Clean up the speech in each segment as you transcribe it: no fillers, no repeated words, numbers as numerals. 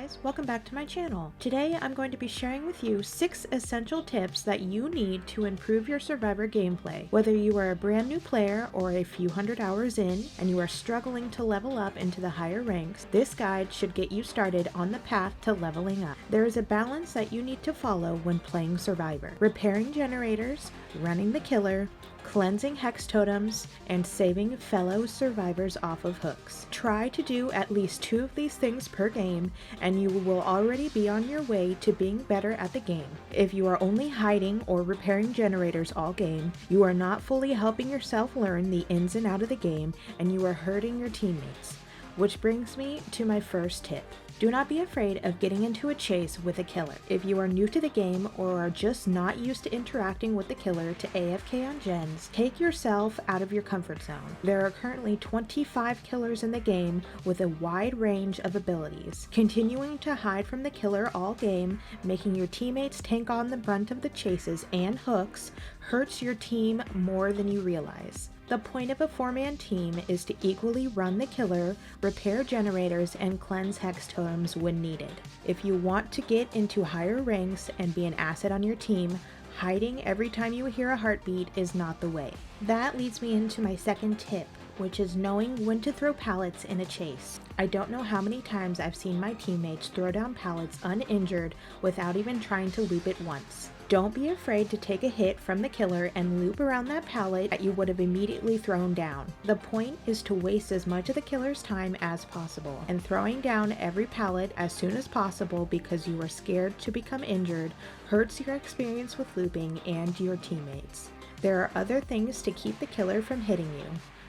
guys, welcome back to my channel. Today I'm going to be sharing with you 6 essential tips that you need to improve your Survivor gameplay. Whether you are a brand new player or a few hundred hours in and you are struggling to level up into the higher ranks, this guide should get you started on the path to leveling up. There is a balance that you need to follow when playing Survivor. Repairing generators, running the killer, cleansing hex totems, and saving fellow survivors off of hooks. Try to do at least 2 of these things per game and you will already be on your way to being better at the game. If you are only hiding or repairing generators all game, you are not fully helping yourself learn the ins and out of the game and you are hurting your teammates. Which brings me to my first tip. Do not be afraid of getting into a chase with a killer. If you are new to the game or are just not used to interacting with the killer to AFK on gens, take yourself out of your comfort zone. There are currently 25 killers in the game with a wide range of abilities. Continuing to hide from the killer all game, making your teammates take on the brunt of the chases and hooks, hurts your team more than you realize. The point of a 4-man team is to equally run the killer, repair generators, and cleanse hex totems when needed. If you want to get into higher ranks and be an asset on your team, hiding every time you hear a heartbeat is not the way. That leads me into my second tip, which is knowing when to throw pallets in a chase. I don't know how many times I've seen my teammates throw down pallets uninjured without even trying to loop it once. Don't be afraid to take a hit from the killer and loop around that pallet that you would have immediately thrown down. The point is to waste as much of the killer's time as possible, and throwing down every pallet as soon as possible because you are scared to become injured hurts your experience with looping and your teammates. There are other things to keep the killer from hitting you.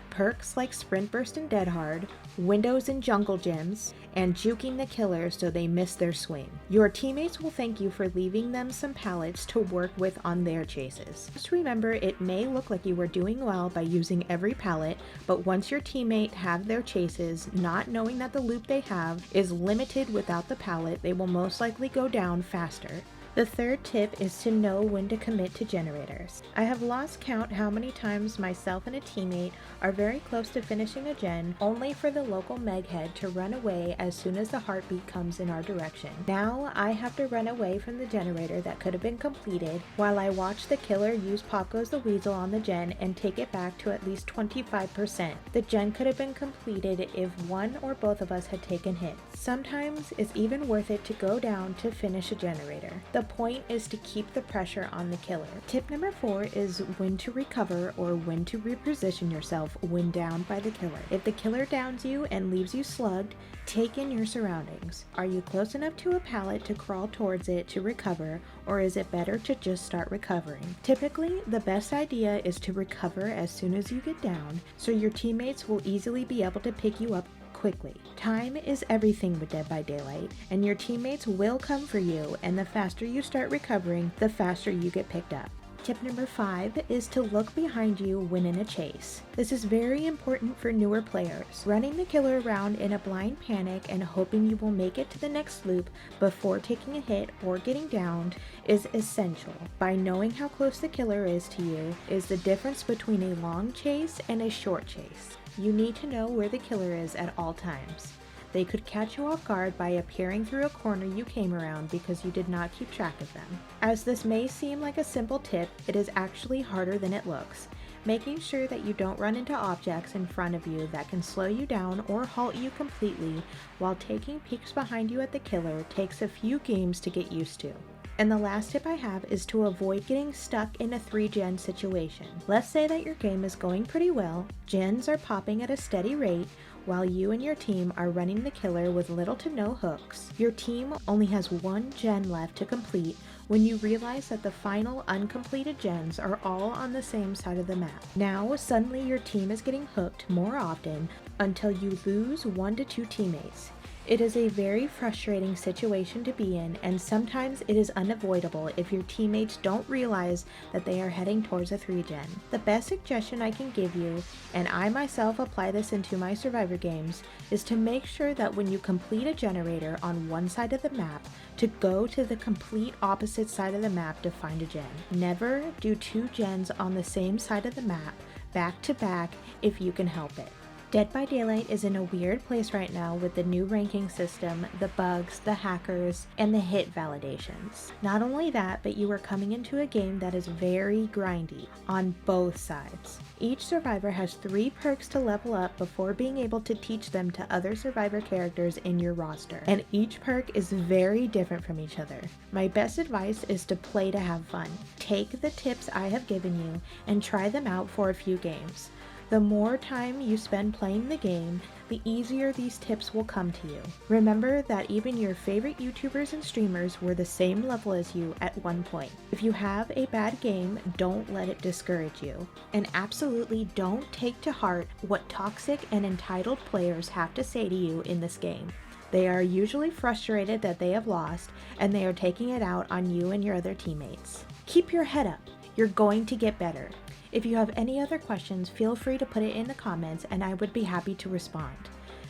Perks like Sprint Burst and Dead Hard, windows and jungle gyms, and juking the killer so they miss their swing. Your teammates will thank you for leaving them some pallets to work with on their chases. Just remember, it may look like you are doing well by using every pallet, but once your teammate have their chases, not knowing that the loop they have is limited without the pallet, they will most likely go down faster. The third tip is to know when to commit to generators. I have lost count how many times myself and a teammate are very close to finishing a gen, only for the local meghead to run away as soon as the heartbeat comes in our direction. Now I have to run away from the generator that could have been completed while I watch the killer use Pop Goes the Weasel on the gen and take it back to at least 25%. The gen could have been completed if one or both of us had taken hits. Sometimes it's even worth it to go down to finish a generator. The point is to keep the pressure on the killer. Tip number 4 is when to recover or when to reposition yourself when down by the killer. If the killer downs you and leaves you slugged, take in your surroundings. Are you close enough to a pallet to crawl towards it to recover, or is it better to just start recovering? Typically, the best idea is to recover as soon as you get down, so your teammates will easily be able to pick you up quickly. Time is everything with Dead by Daylight, and your teammates will come for you, and the faster you start recovering, the faster you get picked up. Tip number 5 is to look behind you when in a chase. This is very important for newer players. Running the killer around in a blind panic and hoping you will make it to the next loop before taking a hit or getting downed is essential. By knowing how close the killer is to you is the difference between a long chase and a short chase. You need to know where the killer is at all times. They could catch you off guard by appearing through a corner you came around because you did not keep track of them. As this may seem like a simple tip, it is actually harder than it looks. Making sure that you don't run into objects in front of you that can slow you down or halt you completely while taking peeks behind you at the killer takes a few games to get used to. And the last tip I have is to avoid getting stuck in a 3-gen situation. Let's say that your game is going pretty well, gens are popping at a steady rate, while you and your team are running the killer with little to no hooks. Your team only has 1 gen left to complete when you realize that the final uncompleted gens are all on the same side of the map. Now, suddenly your team is getting hooked more often until you lose 1 to 2 teammates. It is a very frustrating situation to be in, and sometimes it is unavoidable if your teammates don't realize that they are heading towards a 3-gen. The best suggestion I can give you, and I myself apply this into my Survivor games, is to make sure that when you complete a generator on one side of the map, to go to the complete opposite side of the map to find a gen. Never do 2 gens on the same side of the map, back to back, if you can help it. Dead by Daylight is in a weird place right now with the new ranking system, the bugs, the hackers, and the hit validations. Not only that, but you are coming into a game that is very grindy on both sides. Each survivor has 3 perks to level up before being able to teach them to other survivor characters in your roster, and each perk is very different from each other. My best advice is to play to have fun. Take the tips I have given you and try them out for a few games. The more time you spend playing the game, the easier these tips will come to you. Remember that even your favorite YouTubers and streamers were the same level as you at one point. If you have a bad game, don't let it discourage you. And absolutely don't take to heart what toxic and entitled players have to say to you in this game. They are usually frustrated that they have lost, and they are taking it out on you and your other teammates. Keep your head up. You're going to get better. If you have any other questions, feel free to put it in the comments and I would be happy to respond.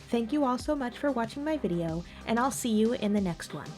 Thank you all so much for watching my video, and I'll see you in the next one.